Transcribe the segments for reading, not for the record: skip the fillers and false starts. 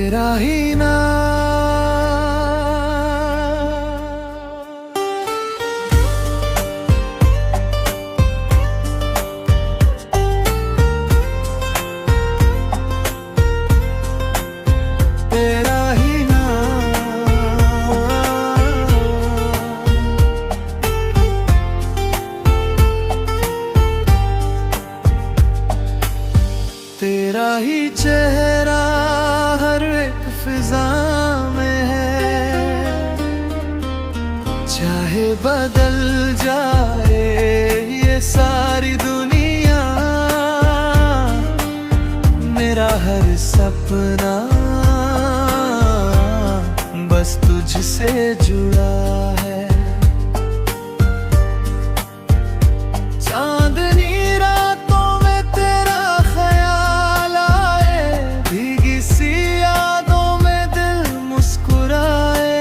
तेरा ही नाम, तेरा ही नाम, तेरा ही चेहरा हर एक फिजा में है। चाहे बदल जाए ये सारी दुनिया, मेरा हर सपना बस तुझसे जुड़ा है। चांदनी रातों में तेरा ख्याल आए, भीगी सी यादों में दिल मुस्कुराए।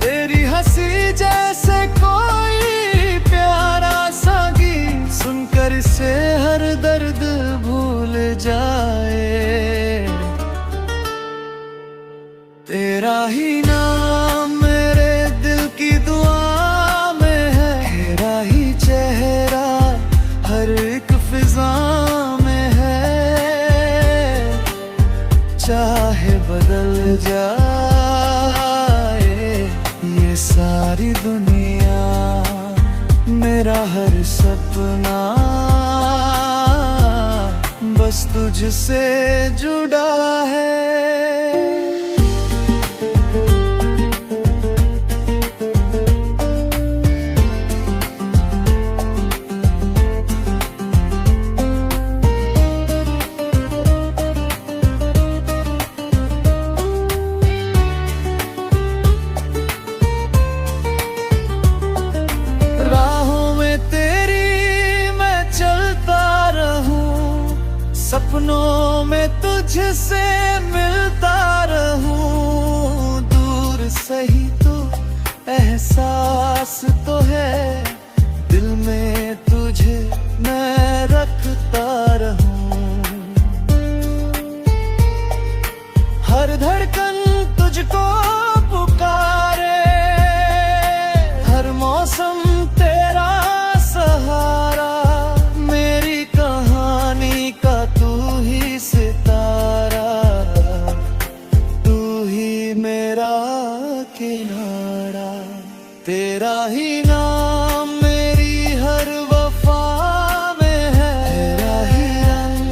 तेरी हंसी जैसे कोई प्यारा सा गीत, सुनकर से हर दर्द भूल जाए। तेरा ही नाम मेरे दिल की दुआ में है, तेरा ही चेहरा हर एक फिजा में है। चाहे बदल जाए ये सारी दुनिया, मेरा हर सपना बस तुझसे जुड़ा है। सपनों में तुझसे मिलता रहूं, दूर सही तो एहसास तो है, दिल में तुझे मैं रखता रहूं। हर धड़कन तुझको पुकारे, हर मौसम तेरा सहारा। मेरी कहानी का तू ही सितारा, तू ही मेरा किनारा। तेरा ही नाम मेरी हर वफा में है, तेरा ही रंग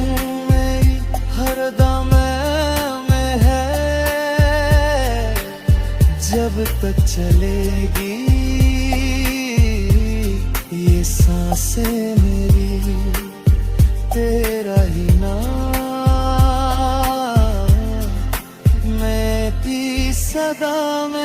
मेरी हर दामन में है। जब तक चलेगी ये सांसें मेरी, तेरा ही नाम मैं भी सदा में